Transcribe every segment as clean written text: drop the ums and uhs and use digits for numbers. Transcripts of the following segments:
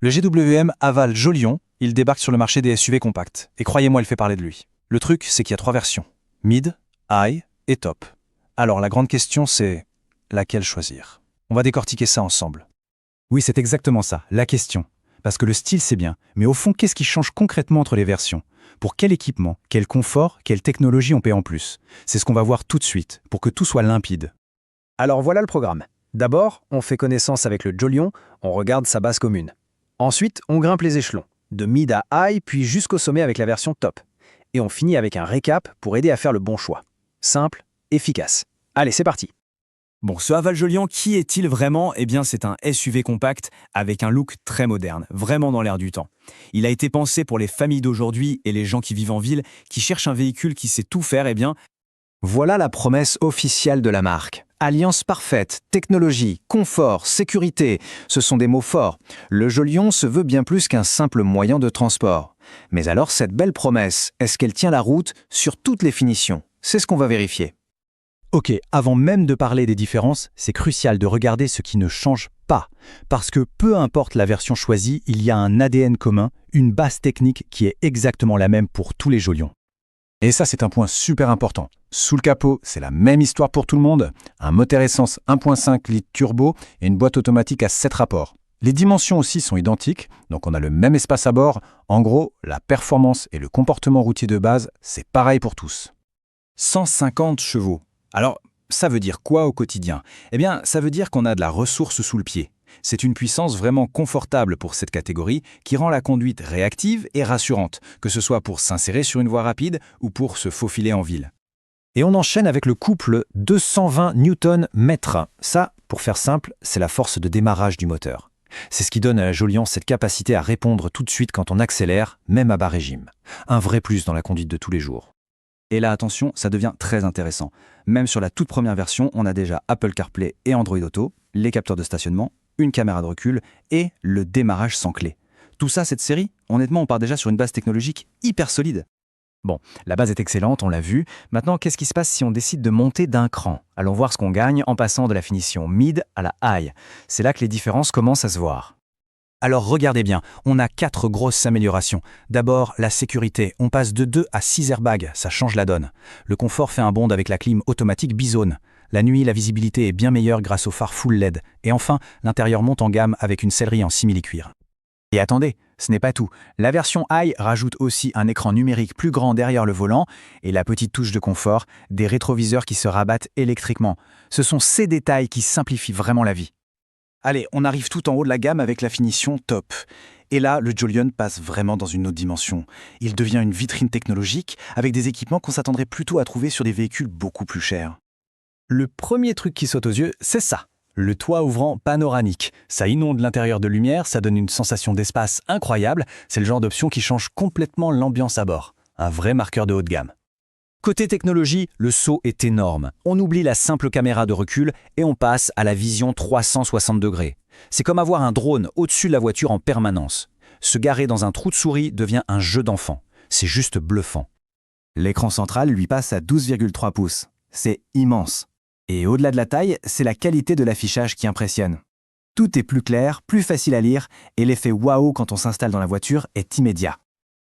Le GWM Aval Jolion, il débarque sur le marché des SUV compacts. Et croyez-moi, il fait parler de lui. Le truc, c'est qu'il y a 3 versions. Mid, High et Top. Alors la grande question, c'est laquelle choisir? On va décortiquer ça ensemble. Oui, c'est exactement ça, la question. Parce que le style, c'est bien. Mais au fond, qu'est-ce qui change concrètement entre les versions? Pour quel équipement, quel confort, quelle technologie on paie en plus? C'est ce qu'on va voir tout de suite, pour que tout soit limpide. Alors voilà le programme. D'abord, on fait connaissance avec le Jolion, on regarde sa base commune. Ensuite, on grimpe les échelons, de mid à high, puis jusqu'au sommet avec la version top. Et on finit avec un récap pour aider à faire le bon choix. Simple, efficace. Allez, c'est parti. Bon, ce Aval Jolion, qui est-il vraiment? Eh bien, c'est un SUV compact avec un look très moderne, vraiment dans l'air du temps. Il a été pensé pour les familles d'aujourd'hui et les gens qui vivent en ville, qui cherchent un véhicule qui sait tout faire, eh bien, Voilà la promesse officielle de la marque. Alliance parfaite, technologie, confort, sécurité, ce sont des mots forts. Le Jolion se veut bien plus qu'un simple moyen de transport. Mais alors cette belle promesse, est-ce qu'elle tient la route sur toutes les finitions? C'est ce qu'on va vérifier. Ok, avant même de parler des différences, c'est crucial de regarder ce qui ne change pas. Parce que peu importe la version choisie, il y a un ADN commun, une base technique qui est exactement la même pour tous les Jolions. Et ça, c'est un point super important. Sous le capot, c'est la même histoire pour tout le monde. Un moteur essence 1.5 litres turbo et une boîte automatique à 7 rapports. Les dimensions aussi sont identiques, donc on a le même espace à bord. En gros, la performance et le comportement routier de base, c'est pareil pour tous. 150 chevaux. Alors, ça veut dire quoi au quotidien? Eh bien, ça veut dire qu'on a de la ressource sous le pied. C'est une puissance vraiment confortable pour cette catégorie qui rend la conduite réactive et rassurante, que ce soit pour s'insérer sur une voie rapide ou pour se faufiler en ville. Et on enchaîne avec le couple 220 Nm. Ça, pour faire simple, c'est la force de démarrage du moteur. C'est ce qui donne à la Jolion cette capacité à répondre tout de suite quand on accélère, même à bas régime. Un vrai plus dans la conduite de tous les jours. Et là, attention, ça devient très intéressant. Même sur la toute première version, on a déjà Apple CarPlay et Android Auto, les capteurs de stationnement, une caméra de recul et le démarrage sans clé. Tout ça, cette série, honnêtement, on part déjà sur une base technologique hyper solide. Bon, la base est excellente, on l'a vu. Maintenant, qu'est-ce qui se passe si on décide de monter d'un cran? Allons voir ce qu'on gagne en passant de la finition mid à la high. C'est là que les différences commencent à se voir. Alors regardez bien, on a 4 grosses améliorations. D'abord, la sécurité. On passe de 2 à 6 airbags, ça change la donne. Le confort fait un bond avec la clim automatique Bizone. La nuit, la visibilité est bien meilleure grâce aux phares full LED. Et enfin, l'intérieur monte en gamme avec une sellerie en simili-cuir. Et attendez, ce n'est pas tout. La version High rajoute aussi un écran numérique plus grand derrière le volant et la petite touche de confort, des rétroviseurs qui se rabattent électriquement. Ce sont ces détails qui simplifient vraiment la vie. Allez, on arrive tout en haut de la gamme avec la finition top. Et là, le Jolion passe vraiment dans une autre dimension. Il devient une vitrine technologique avec des équipements qu'on s'attendrait plutôt à trouver sur des véhicules beaucoup plus chers. Le premier truc qui saute aux yeux, c'est ça. Le toit ouvrant panoramique. Ça inonde l'intérieur de lumière, ça donne une sensation d'espace incroyable. C'est le genre d'option qui change complètement l'ambiance à bord. Un vrai marqueur de haut de gamme. Côté technologie, le saut est énorme. On oublie la simple caméra de recul et on passe à la vision 360 degrés. C'est comme avoir un drone au-dessus de la voiture en permanence. Se garer dans un trou de souris devient un jeu d'enfant. C'est juste bluffant. L'écran central lui passe à 12,3 pouces. C'est immense. Et au-delà de la taille, c'est la qualité de l'affichage qui impressionne. Tout est plus clair, plus facile à lire, et l'effet waouh quand on s'installe dans la voiture est immédiat.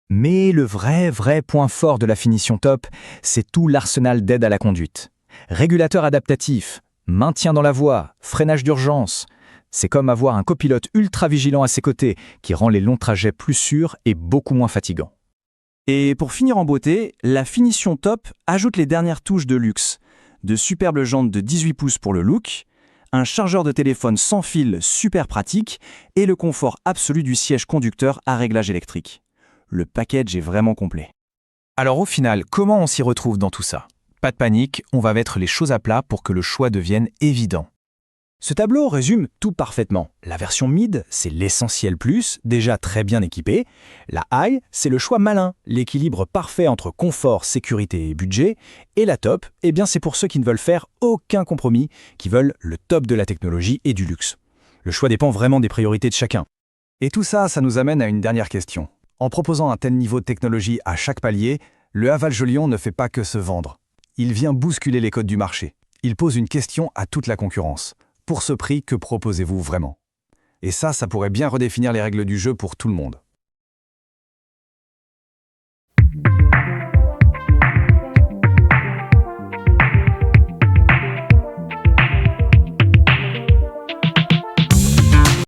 Mais le vrai point fort de la finition top, c'est tout l'arsenal d'aide à la conduite. Régulateur adaptatif, maintien dans la voie, freinage d'urgence. C'est comme avoir un copilote ultra vigilant à ses côtés qui rend les longs trajets plus sûrs et beaucoup moins fatigants. Et pour finir en beauté, la finition top ajoute les dernières touches de luxe. De superbes jantes de 18 pouces pour le look, un chargeur de téléphone sans fil super pratique et le confort absolu du siège conducteur à réglage électrique. Le package est vraiment complet. Alors au final, comment on s'y retrouve dans tout ça? Pas de panique, on va mettre les choses à plat pour que le choix devienne évident. Ce tableau résume tout parfaitement. La version mid, c'est l'essentiel plus, déjà très bien équipé. La high, c'est le choix malin, l'équilibre parfait entre confort, sécurité et budget. Et la top, eh bien c'est pour ceux qui ne veulent faire aucun compromis, qui veulent le top de la technologie et du luxe. Le choix dépend vraiment des priorités de chacun. Et tout ça, ça nous amène à une dernière question. En proposant un tel niveau de technologie à chaque palier, le Aval Jolion ne fait pas que se vendre. Il vient bousculer les codes du marché. Il pose une question à toute la concurrence. Pour ce prix, que proposez-vous vraiment? Et ça pourrait bien redéfinir les règles du jeu pour tout le monde.